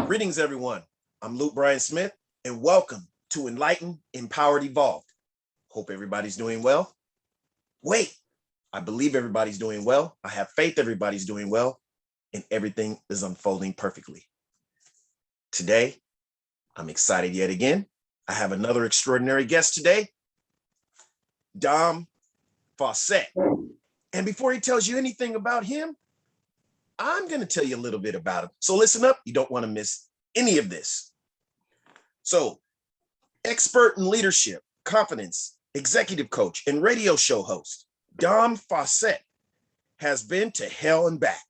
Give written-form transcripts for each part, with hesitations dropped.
Greetings, everyone. I'm Bryon Smith, and welcome to Enlightened, Empowered, Evolved. Hope everybody's doing well. Wait, I believe everybody's doing well. I have faith everybody's doing well, and everything is unfolding perfectly. Today, I'm excited yet again. I have another extraordinary guest today, Dom Faussette. And before he tells you anything about him, I'm going to tell you a little bit about him. So listen up. You don't want to miss any of this. So, expert in leadership, confidence, executive coach, and radio show host, Dom Faussette has been to hell and back.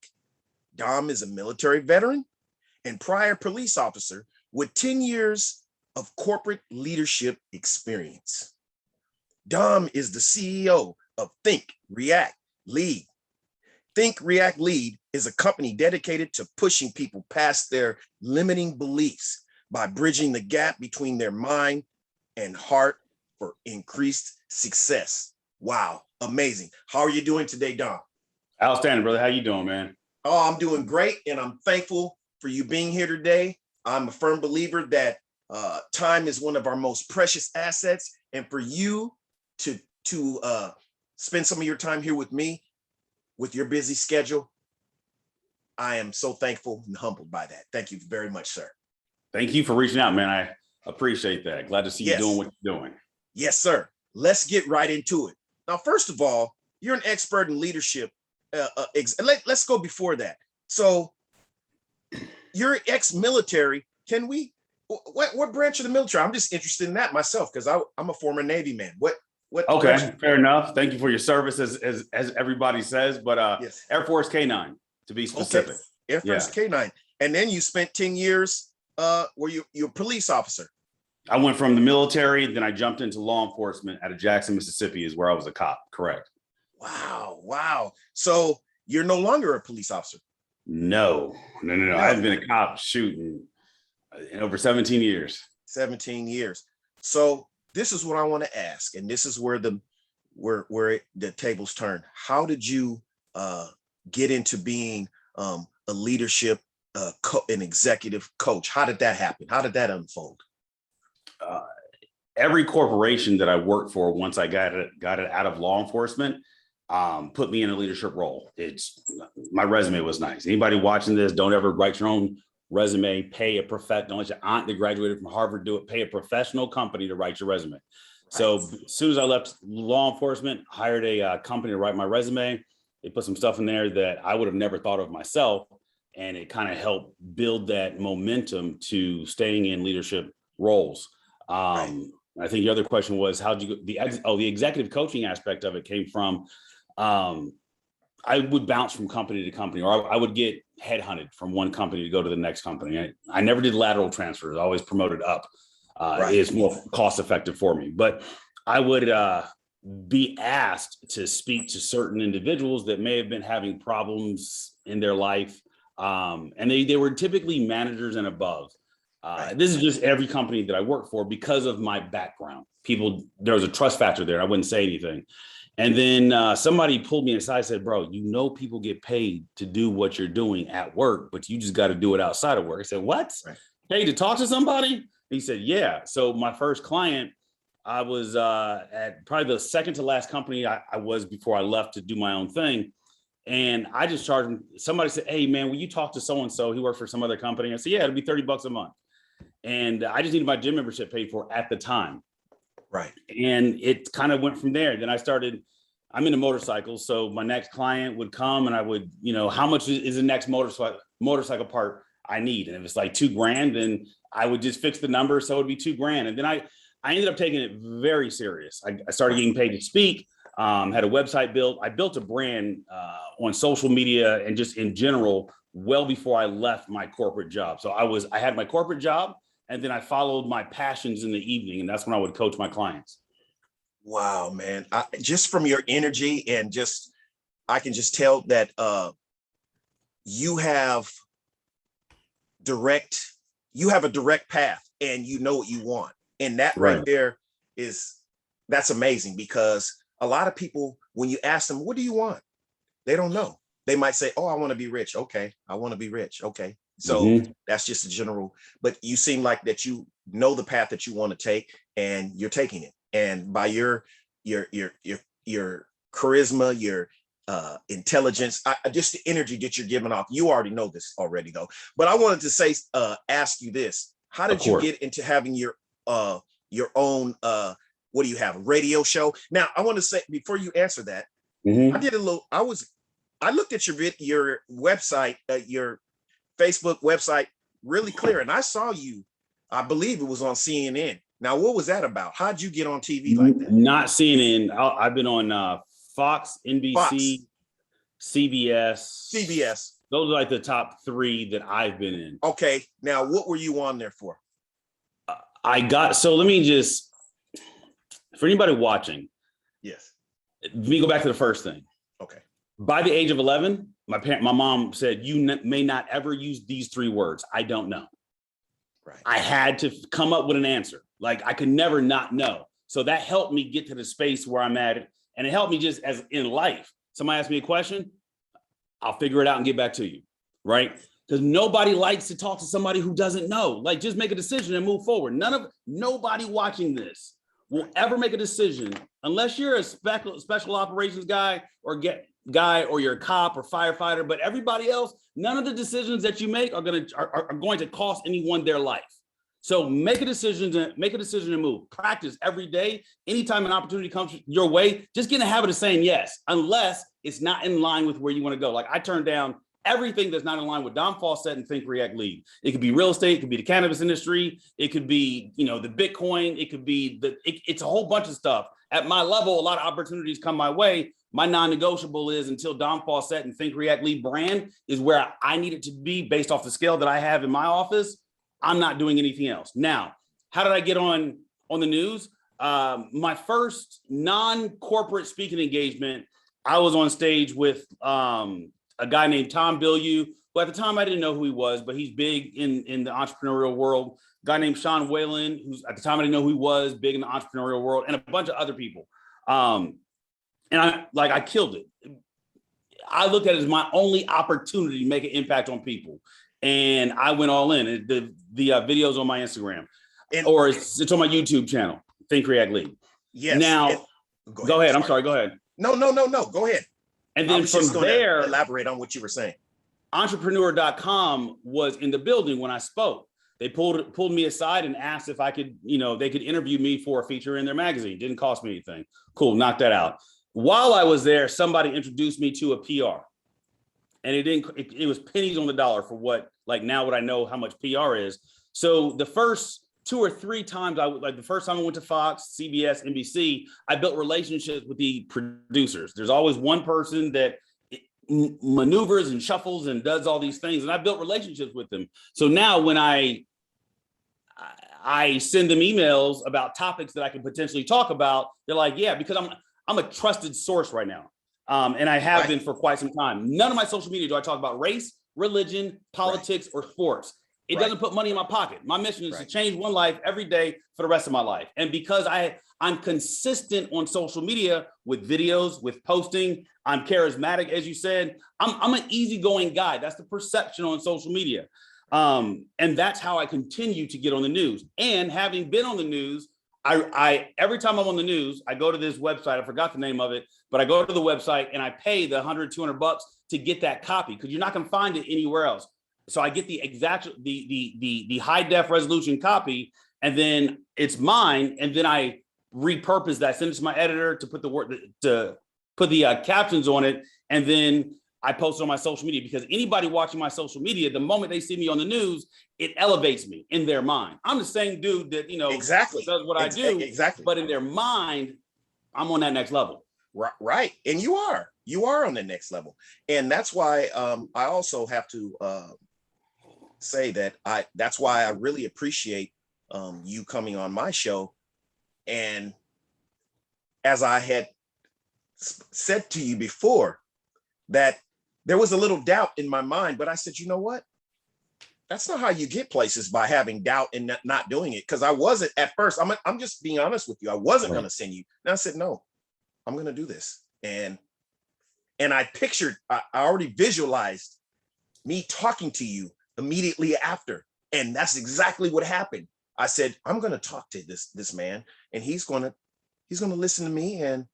Dom is a military veteran and prior police officer with 10 years of corporate leadership experience. Dom is the CEO of Think, React, Lead. Think, React, Lead is a company dedicated to pushing people past their limiting beliefs by bridging the gap between their mind and heart for increased success. Wow, amazing. How are you doing today, Dom? Outstanding, brother. How you doing, man? Oh, I'm doing great, and I'm thankful for you being here today. I'm a firm believer that time is one of our most precious assets, and for you to spend some of your time here with me, with your busy schedule, I am so thankful and humbled by that. Thank you very much, sir. Thank you for reaching out, man. I appreciate that. Glad to see you doing what you're doing. Yes, sir. Let's get right into it. Now, first of all, you're an expert in leadership. Let's go before that. So you're ex-military. Can we, what branch of the military? I'm just interested in that myself because I'm a former Navy man. What okay, fair enough. Thank you for your service, as everybody says, but yes. Air Force K-9 to be specific. Okay. Air Force K-9. And then you spent 10 years were you're a police officer. I went from the military, then I jumped into law enforcement out of Jackson, Mississippi, is where I was a cop. Correct. Wow. So you're no longer a police officer. No. I haven't been a cop in over 17 years. 17 years. So this is what I want to ask, and this is where the tables turn. How did you get into being a leadership an executive coach? How did that happen? How did that unfold? Every corporation that I worked for, once I got it out of law enforcement, put me in a leadership role. My resume was nice. Anybody watching this, don't ever write your own resume. Pay a professional. Don't let your aunt that graduated from Harvard do it. Pay a professional company to write your resume. Right. So as soon as I left law enforcement, hired a company to write my resume. They put some stuff in there that I would have never thought of myself, and it kind of helped build that momentum to staying in leadership roles. Right. I think the other question was, how'd you go? The executive coaching aspect of it came from, I would bounce from company to company, or I would get headhunted from one company to go to the next company. I never did lateral transfers. I always promoted up. It's more cost effective for me, but I would be asked to speak to certain individuals that may have been having problems in their life. And they were typically managers and above. This is just every company that I work for because of my background. There was a trust factor there. I wouldn't say anything. And then somebody pulled me aside and said, bro, people get paid to do what you're doing at work, but you just got to do it outside of work. I said, what? Right. Paid to talk to somebody? He said, yeah. So my first client, I was at probably the second to last company I was before I left to do my own thing. And I just charged him. Somebody said, hey, man, will you talk to so-and-so? He worked for some other company. I said, yeah, it'll be $30 a month. And I just needed my gym membership paid for at the time. Right. And it kind of went from there. Then I'm into motorcycles. So my next client would come and I would, how much is the next motorcycle part I need? And if it's like $2,000, then I would just fix the number. So it would be $2,000. And then I ended up taking it very serious. I started getting paid to speak, had a website built. I built a brand on social media and just in general, well before I left my corporate job. So I had my corporate job, and then I followed my passions in the evening, and that's when I would coach my clients. Wow, man. Just from your energy and I can just tell that you have a direct path and you know what you want. And that right there that's amazing, because a lot of people, when you ask them, what do you want? They don't know. They might say, oh, I want to be rich. Okay. I want to be rich. Okay. So that's just a general, but you seem like that you know the path that you want to take and you're taking it. And by your charisma, your intelligence, just the energy that you're giving off, you already know this already though. But I wanted to say, ask you this: how did you get into having your own what do you have, a radio show? Now, I want to say before you answer that, I did a little. I looked at your website, your Facebook website, really clear, and I saw you. I believe it was on CNN. Now, what was that about? How'd you get on TV like that? Not CNN. I've been on Fox, NBC, Fox. CBS. Those are like the top three that I've been in. Okay. Now, what were you on there for? So let me just, for anybody watching. Yes. Let me go back to the first thing. Okay. By the age of 11, my mom said, you may not ever use these three words. I don't know. Right. I had to come up with an answer. Like, I could never not know. So that helped me get to the space where I'm at. And it helped me just as in life. Somebody asks me a question, I'll figure it out and get back to you. Right. Because nobody likes to talk to somebody who doesn't know. Like, just make a decision and move forward. Nobody watching this will ever make a decision unless you're a special operations guy or you're a cop or firefighter. But everybody else, none of the decisions that you make are going to cost anyone their life. So make a decision and move. Practice every day. Anytime an opportunity comes your way, just get in the habit of saying yes, unless it's not in line with where you want to go. Like, I turned down everything that's not in line with Don Faussette and Think React Lead. It could be real estate, it could be the cannabis industry, it could be, the Bitcoin, it could be it's a whole bunch of stuff. At my level, a lot of opportunities come my way. My non-negotiable is until Don Faussette and Think React Lead brand is where I need it to be based off the scale that I have in my office. I'm not doing anything else. Now, how did I get on the news? My first non-corporate speaking engagement, I was on stage with a guy named Tom Bilyeu, who at the time I didn't know who he was, but he's big in the entrepreneurial world. A guy named Sean Whalen, who's at the time I didn't know who he was, big in the entrepreneurial world, and a bunch of other people. And I killed it. I looked at it as my only opportunity to make an impact on people. And I went all in. The video's on my Instagram, or it's on my YouTube channel, Think React Lead. Yes. Now, go ahead. I'm sorry. Go ahead. No. Go ahead. And then from there, elaborate on what you were saying. Entrepreneur.com was in the building when I spoke. They pulled me aside and asked if I could, they could interview me for a feature in their magazine. Didn't cost me anything. Cool, knock that out. While I was there, somebody introduced me to a PR. And it was pennies on the dollar for what I know how much PR is. So the first 2 or 3 times the first time I went to Fox, CBS, NBC, I built relationships with the producers. There's always one person that maneuvers and shuffles and does all these things. And I built relationships with them. So now when I send them emails about topics that I can potentially talk about, they're like, yeah, because I'm a trusted source right now. And I have been for quite some time. None of my social media do I talk about race, religion, politics, or sports. It doesn't put money in my pocket. My mission is to change one life every day for the rest of my life. And because I'm consistent on social media with videos, with posting, I'm charismatic, as you said. I'm an easygoing guy. That's the perception on social media. And that's how I continue to get on the news. And having been on the news, I every time I'm on the news, I go to this website. I forgot the name of it, but I go to the website and I pay the $100-$200 to get that copy because you're not going to find it anywhere else. So I get the exact the high def resolution copy, and then it's mine. And then I repurpose that, send it to my editor to put the captions on it, and then I post it on my social media because anybody watching my social media, the moment they see me on the news, it elevates me in their mind. I'm the same dude that, exactly does what I do, exactly. But in their mind, I'm on that next level. Right. And you are on the next level. And that's why I also have to say that that's why I really appreciate you coming on my show. And as I had said to you before, that there was a little doubt in my mind, but I said, you know what? That's not how you get places, by having doubt and not doing it. Because I wasn't at first. I'm just being honest with you. I wasn't going to send you. And I said, no, I'm going to do this. And I already visualized me talking to you immediately after. And that's exactly what happened. I said, I'm going to talk to this man, and he's going to listen to me. And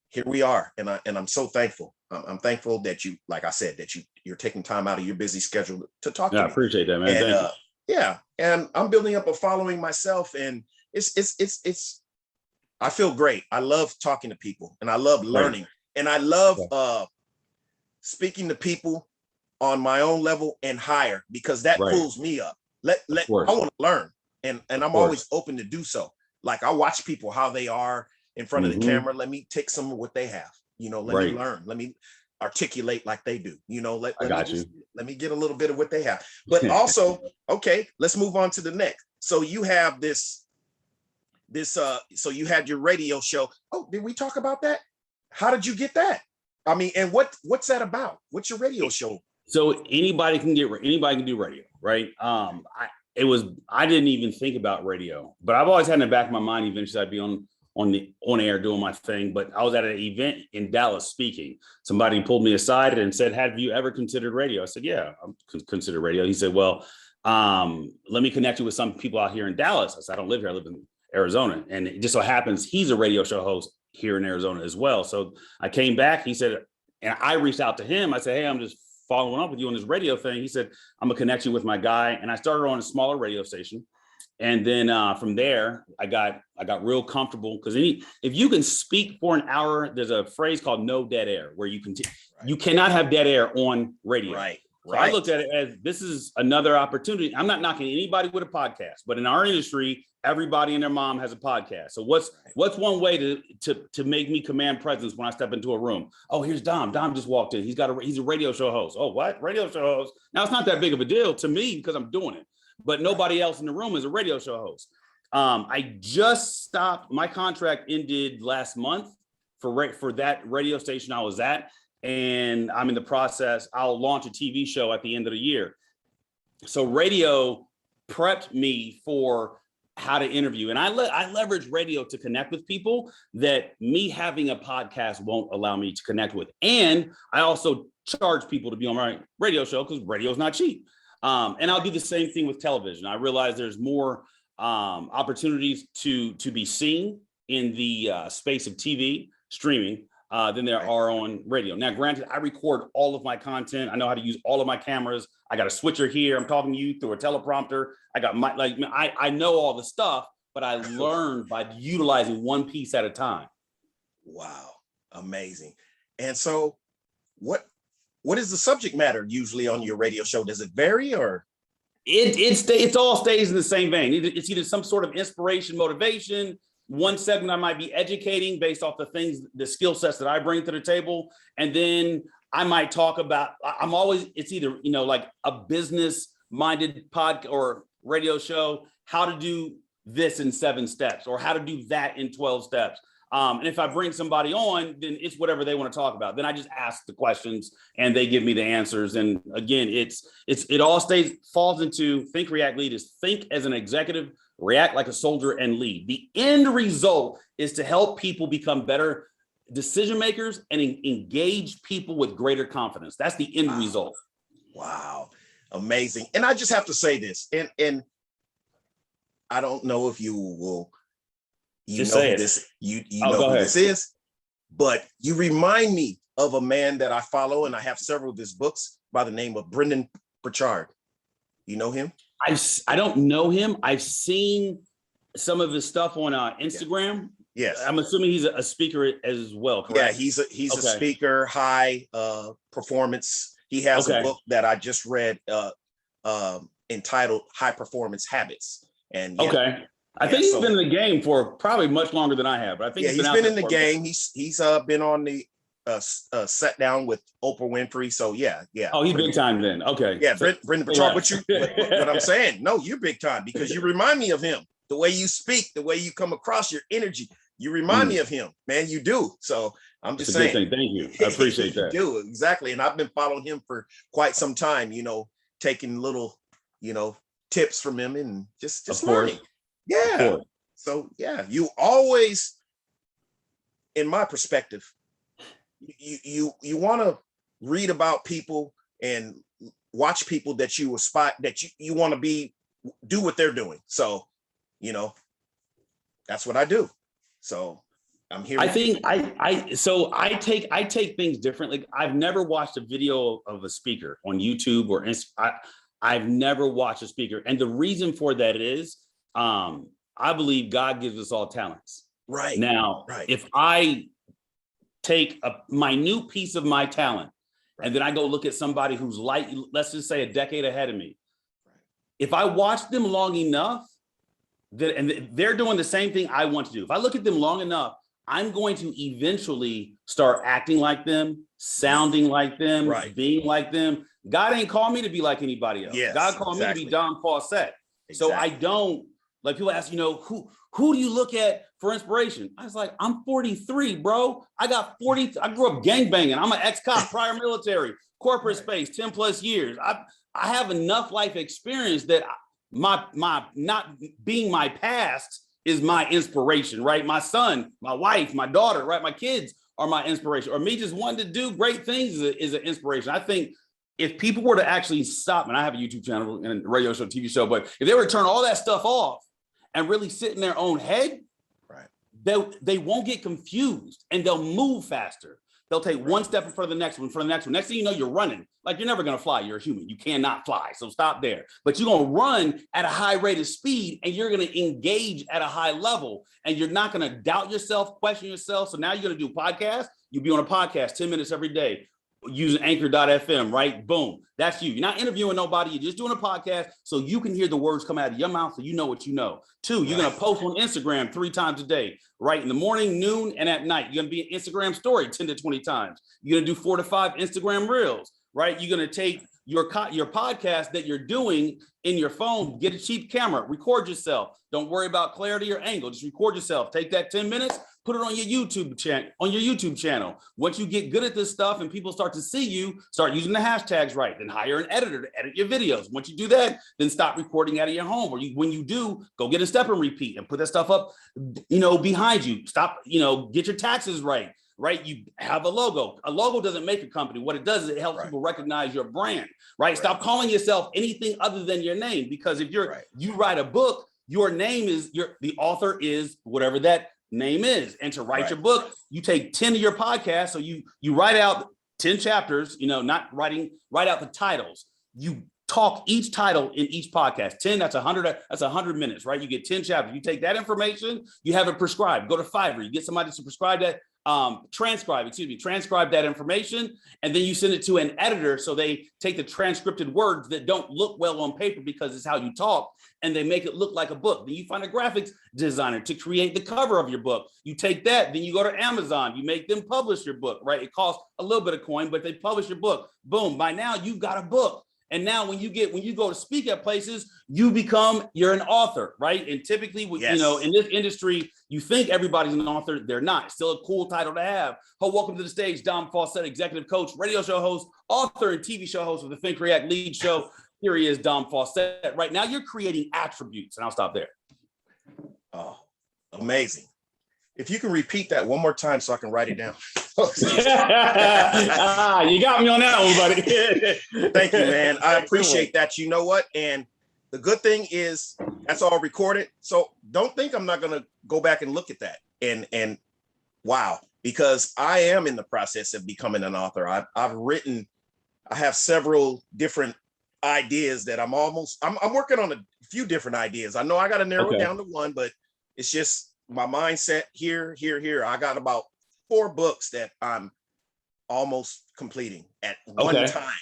here we are. And I'm so thankful. I'm thankful that you, like I said, that you're taking time out of your busy schedule to talk Yeah, to I me. appreciate that, man. And Thank you. yeah, and I'm building up a following myself, and it's I feel great. I love talking to people, and I love learning, and I love speaking to people on my own level and higher, because that Right. pulls me up. I Of course. want to learn, and I'm Of always course. open to do so. Like, I watch people, how they are in front of the camera. Let me take some of what they have. Let me Right. learn. Let me articulate like they do. Let I me got you. let me get a little bit of what they have. But also, okay, let's move on to the next. So you have this so you had your radio show. Oh, did we talk about that? How did you get that? I mean, and what's that about? What's your radio show? So anybody can do radio, right? I didn't even think about radio, but I've always had in the back of my mind eventually I'd be on air doing my thing. But I was at an event in Dallas speaking. Somebody pulled me aside and said, "Have you ever considered radio?" I said, "Yeah, I'm considered radio." He said, "Well, let me connect you with some people out here in Dallas." I said, "I don't live here. I live in Arizona." And it just so happens he's a radio show host here in Arizona as well. So I came back, he said, and I reached out to him. I said, "Hey, I'm just following up with you on this radio thing." He said, "I'm gonna connect you with my guy." And I started on a smaller radio station. And then from there, I got real comfortable, because if you can speak for an hour, there's a phrase called no dead air, where you cannot have dead air on radio. Right. So I looked at it as, this is another opportunity. I'm not knocking anybody with a podcast, but in our industry, everybody and their mom has a podcast. So what's one way to make me command presence when I step into a room? Oh, here's Dom. Dom just walked in. He's a radio show host. Oh, what? Radio show host? Now, it's not that big of a deal to me because I'm doing it, but nobody else in the room is a radio show host. I just stopped. My contract ended last month for that radio station I was at. And I'm in the process. I'll launch a TV show at the end of the year. So radio prepped me for how to interview. And I leverage radio to connect with people that me having a podcast won't allow me to connect with. And I also charge people to be on my radio show, because radio is not cheap. And I'll do the same thing with television. I realize there's more opportunities to be seen in the space of TV streaming than there are on radio. Now, granted, I record all of my content. I know how to use all of my cameras. I got a switcher here. I'm talking to you through a teleprompter. I got I know all the stuff, but I learned by utilizing one piece at a time. Wow, amazing. And so, what is the subject matter usually on your radio show? Does it vary, or? It all stays in the same vein. It's either some sort of inspiration, motivation. One segment I might be educating based off the skill sets that I bring to the table. And then I might talk about, it's either, like a business minded pod or radio show, how to do this in 7 steps, or how to do that in 12 steps. And if I bring somebody on, then it's whatever they want to talk about. Then I just ask the questions and they give me the answers. And again, it all falls into think, react, lead. Is think as an executive, react like a soldier, and lead. The end result is to help people become better decision makers and engage people with greater confidence. That's the end result. Wow. Amazing. And I just have to say this, and I don't know if you will, you know who this is, but you remind me of a man that I follow, and I have several of his books, by the name of Brendon Burchard. You know him? I don't know him. I've seen some of his stuff on Instagram. Yes. I'm assuming he's a speaker as well, correct? Yeah, he's a speaker, high performance. He has a book that I just read entitled High Performance Habits. And I think he's been in the game for probably much longer than I have. But I think he's been in the game. He's been on the sat down with Oprah Winfrey. So yeah. Oh, he's big time then. Okay. Yeah, Brendon Burchard. What I'm saying, no, you're big time, because you remind me of him. The way you speak, the way you come across, your energy, you remind me of him, man. You do. So I'm just saying. Thank you. I appreciate that. You do, exactly. And I've been following him for quite some time, taking little, tips from him and just learning. Yeah. So yeah, you always, in my perspective, you want to read about people and watch people that you aspire, that you want to do what they're doing. So, that's what I do. So I'm here. I think I take things differently. I've never watched a video of a speaker on YouTube or I've never watched a speaker. And the reason for that is I believe God gives us all talents. Right. Now, if I take a minute piece of my talent and then I go look at somebody who's let's just say a decade ahead of me. If I watch them long enough, and they're doing the same thing I want to do. If I look at them long enough, I'm going to eventually start acting like them, sounding like them, being like them. God ain't called me to be like anybody else. Yes, God called me to be Dom Faussette. So I don't, like people ask, who do you look at for inspiration? I was like, I'm 43, bro. I grew up gangbanging. I'm an ex-cop, prior military, corporate space, 10 plus years. I have enough life experience that my not being my past is my inspiration, right? My son, my wife, my daughter, right? My kids are my inspiration, or me just wanting to do great things is an inspiration. I think if people were to actually stop, and I have a YouTube channel and a radio show, TV show, but if they were to turn all that stuff off and really sit in their own head, they won't get confused and they'll move faster. They'll take one step in front of the next one, Next thing you know, you're running. Like you're never going to fly. You're a human. You cannot fly. So stop there. But you're going to run at a high rate of speed and you're going to engage at a high level and you're not going to doubt yourself, question yourself. So now you're going to do podcasts. You'll be on a podcast 10 minutes every day using anchor.fm, right? Boom. That's you. You're not interviewing nobody. You're just doing a podcast so you can hear the words come out of your mouth so you know what you know. 2, you're going to post on Instagram 3 times a day, right? In the morning, noon, and at night. You're going to be an Instagram story 10 to 20 times. You're going to do 4 to 5 Instagram reels, right? You're going to take your podcast that you're doing in your phone, get a cheap camera, record yourself. Don't worry about clarity or angle. Just record yourself. Take that 10 minutes, put it on your YouTube channel. Once you get good at this stuff and people start to see you, start using the hashtags right, then hire an editor to edit your videos. Once you do that, then stop recording out of your home. Or when you do, go get a step and repeat and put that stuff up, behind you. Stop, get your taxes right. Right? You have a logo. A logo doesn't make a company. What it does is it helps people recognize your brand, right? Stop calling yourself anything other than your name, because if you write a book, your name is the author is whatever that name is. And to write your book, you take 10 of your podcasts. So you write out 10 chapters, write out the titles. You talk each title in each podcast. 10, that's 100 minutes, right? You get 10 chapters. You take that information, you have it prescribed. Go to Fiverr, you get somebody to prescribe that. Transcribe that information, and then you send it to an editor so they take the transcripted words that don't look well on paper because it's how you talk, and they make it look like a book. Then you find a graphics designer to create the cover of your book. You take that, then you go to Amazon, you make them publish your book, right? It costs a little bit of coin, but they publish your book. Boom, by now you've got a book. And now when you go to speak at places, you're an author, right? And typically, in this industry, you think everybody's an author. They're not. It's still a cool title to have. Welcome to the stage, Dom Faussette, executive coach, radio show host, author, and TV show host of the Think React Lead show. Here he is, Dom Faussette. Right now, you're creating attributes, and I'll stop there. Oh, amazing. If you can repeat that one more time so I can write it down. You got me on that one, buddy. Thank you, man. I appreciate that. You know what? And the good thing is that's all recorded. So don't think I'm not going to go back and look at that. And wow, because I am in the process of becoming an author. I have several different ideas that I'm working on a few different ideas. I know I got to narrow it down to one, but it's just my mindset here. I got about 4 books that I'm almost completing at one time.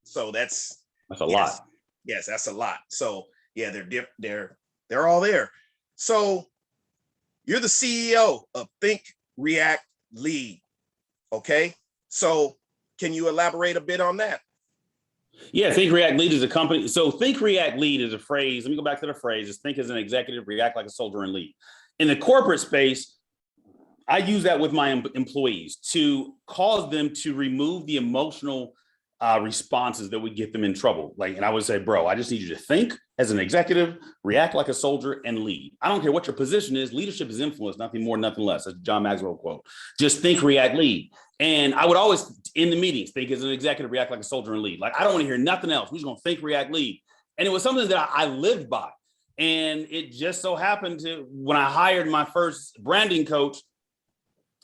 So that's a lot. Yes, that's a lot. So yeah, they're all there. So you're the CEO of Think React Lead. Okay. So can you elaborate a bit on that? Yeah, Think React Lead is a company. So Think React Lead is a phrase. Let me go back to the phrase. Is think as an executive, react like a soldier, and lead. In the corporate space, I use that with my employees to cause them to remove the emotional responses that would get them in trouble. Like, and I would say, bro, I just need you to think as an executive, react like a soldier, and lead. I don't care what your position is. Leadership is influence, nothing more, nothing less. That's John Maxwell quote. Just think, react, lead. And I would always, in the meetings, think as an executive, react like a soldier and lead. Like, I don't want to hear nothing else. We're just going to think, react, lead. And it was something that I lived by. And it just so happened to, when I hired my first branding coach,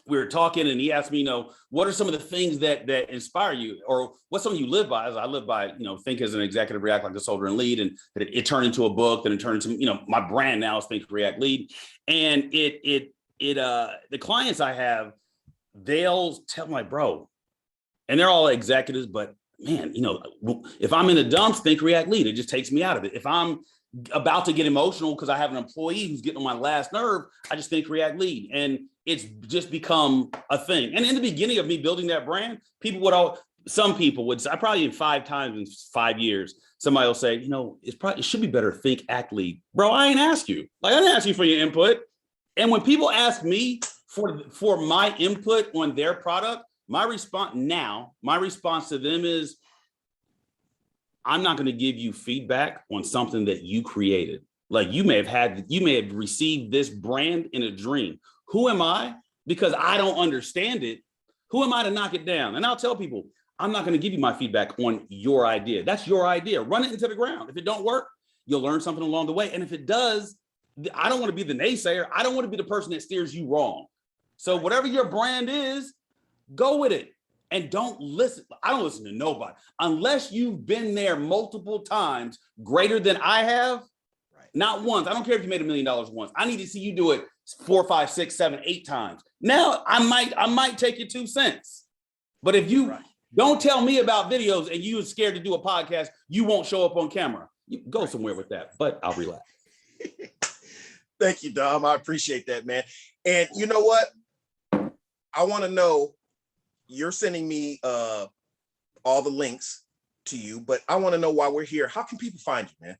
we were talking and he asked me, what are some of the things that inspire you, or what's something you live by? As I live by, think as an executive, react like a soldier and lead. And it turned into a book, then it turned into, my brand now is think, react, lead. And the clients I have, they'll tell my bro, and they're all executives, but man, if I'm in the dumps, think, react, lead. It just takes me out of it. If I'm about to get emotional because I have an employee who's getting on my last nerve, I just think, react, lead. And it's just become a thing. And in the beginning of me building that brand, some people would say, probably in 5 times in 5 years, somebody will say, it should be better think, act, lead. Bro, I ain't ask you. Like, I didn't ask you for your input. And when people ask me for my input on their product, my response to them is, I'm not going to give you feedback on something that you created. Like, you may have received this brand in a dream. Who am I? Because I don't understand it. Who am I to knock it down? And I'll tell people, I'm not going to give you my feedback on your idea. That's your idea. Run it into the ground. If it don't work, you'll learn something along the way. And if it does, I don't want to be the naysayer. I don't want to be the person that steers you wrong. So whatever your brand is, go with it. And don't listen. I don't listen to nobody unless you've been there multiple times greater than I have. Right. Not once. I don't care if you made $1 million once. I need to see you do it 4, 5, 6, 7, 8 times. Now I might take your 2 cents. But if you don't tell me about videos and you're scared to do a podcast, you won't show up on camera. You go somewhere with that, but I'll relax. Thank you, Dom. I appreciate that, man. And you know what? I want to know, you're sending me all the links to you, but I want to know why we're here. How can people find you, man?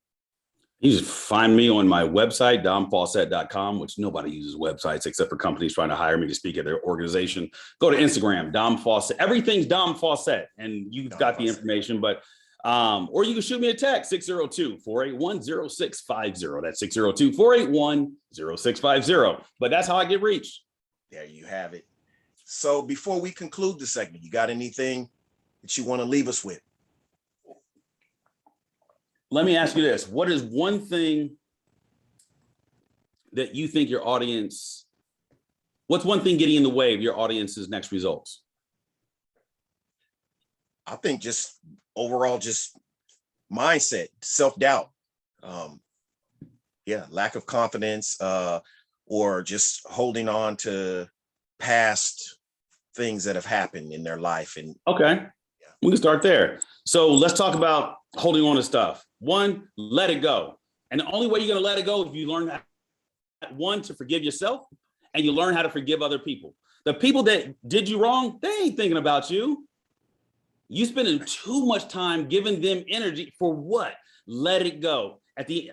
You just find me on my website, domfaussette.com, which nobody uses websites except for companies trying to hire me to speak at their organization. Go to Instagram, Dom Faussette. Everything's Dom Faussette, and you've got the information, but or you can shoot me a text, 602-481-0650. That's 602-481-0650. But that's how I get reached. There you have it. So before we conclude the segment, you got anything that you want to leave us with? Let me ask you this. What is one thing that you think what's one thing getting in the way of your audience's next results? I think just overall, just mindset, self-doubt, lack of confidence, or just holding on to past things that have happened in their life. And okay, we can start there. So let's talk about holding on to stuff. 1, let it go. And the only way you're going to let it go is if you learn to forgive yourself, and you learn how to forgive other people. The people that did you wrong, they ain't thinking about you. You spending too much time giving them energy for what? Let it go.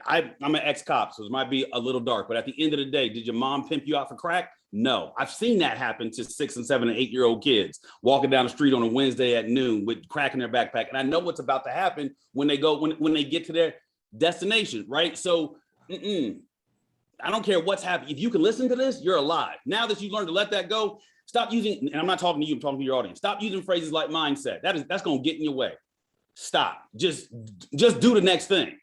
I'm an ex-cop, so it might be a little dark, but at the end of the day, did your mom pimp you out for crack? No. I've seen that happen to 6 and 7 and 8-year-old kids walking down the street on a Wednesday at noon with crack in their backpack. And I know what's about to happen when they get to their destination, right? So I don't care what's happening. If you can listen to this, you're alive. Now that you've learned to let that go, stop using, and I'm not talking to you, I'm talking to your audience. Stop using phrases like mindset. That's going to get in your way. Stop. Just do the next thing,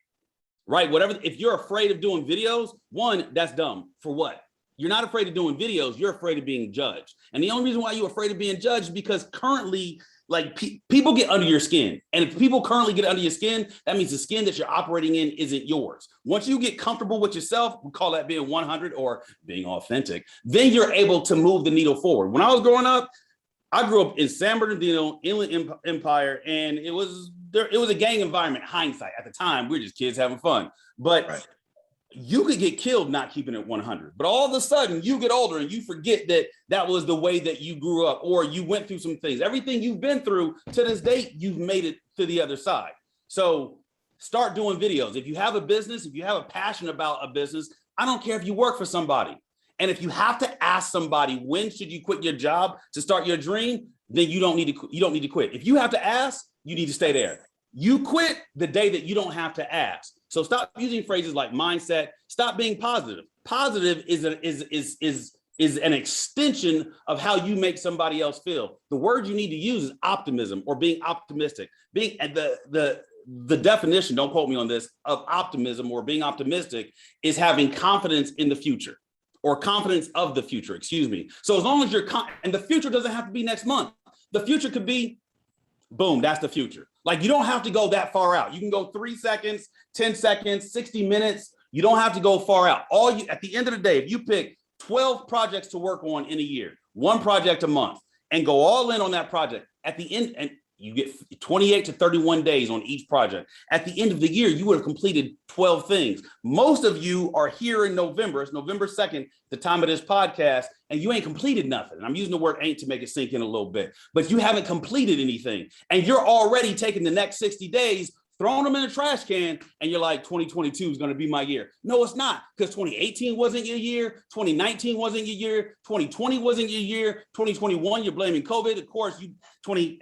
right? Whatever. If you're afraid of doing videos, 1, that's dumb. For what? You're not afraid of doing videos. You're afraid of being judged. And the only reason why you're afraid of being judged is because currently, like, people get under your skin. And if people currently get under your skin, that means the skin that you're operating in isn't yours. Once you get comfortable with yourself, we call that being 100 or being authentic, then you're able to move the needle forward. When I was growing up, I grew up in San Bernardino, Inland Empire, and it was a gang environment. Hindsight, at the time, we were just kids having fun. But you could get killed not keeping it 100. But all of a sudden, you get older and you forget that was the way that you grew up, or you went through some things. Everything you've been through to this date, you've made it to the other side. So start doing videos. If you have a business, if you have a passion about a business, I don't care if you work for somebody. And if you have to ask somebody, when should you quit your job to start your dream? then you don't need to quit. If you have to ask, you need to stay there. You quit the day that you don't have to ask. So stop using phrases like mindset. Stop being positive. Positive is an extension of how you make somebody else feel. The word you need to use is optimism or being optimistic. Being the definition, don't quote me on this, of optimism or being optimistic is having confidence in the future or confidence of the future, excuse me. So as long as and the future doesn't have to be next month. The future could be, boom, that's the future. Like you don't have to go that far out. You can go 3 seconds, 10 seconds, 60 minutes. You don't have to go far out. At the end of the day, if you pick 12 projects to work on in a year, 1 project a month, and go all in on that project, at the end, and you get 28 to 31 days on each project. At the end of the year, you would have completed 12 things. Most of you are here in November. It's November 2nd, the time of this podcast, and you ain't completed nothing. And I'm using the word ain't to make it sink in a little bit, but you haven't completed anything. And you're already taking the next 60 days, throwing them in a trash can, and you're like, 2022 is going to be my year. No, it's not, because 2018 wasn't your year, 2019 wasn't your year, 2020 wasn't your year, 2021 you're blaming COVID. Of course,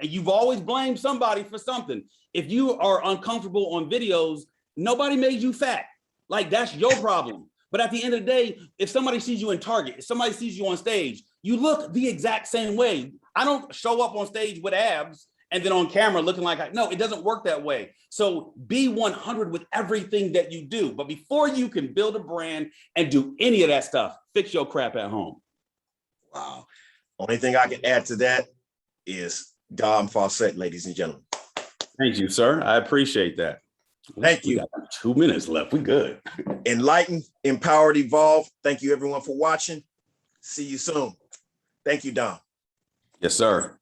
you've always blamed somebody for something. If you are uncomfortable on videos, nobody made you fat. Like that's your problem. But at the end of the day, if somebody sees you in Target, if somebody sees you on stage, you look the exact same way. I don't show up on stage with abs and then on camera looking like no, it doesn't work that way. So be 100 with everything that you do. But before you can build a brand and do any of that stuff, fix your crap at home. Wow. Only thing I can add to that is Dom Faussette, ladies and gentlemen. Thank you, sir. I appreciate that. Thank you. We got 2 minutes left. We good. Enlighten, empowered, evolve. Thank you everyone for watching. See you soon. Thank you, Dom. Yes, sir.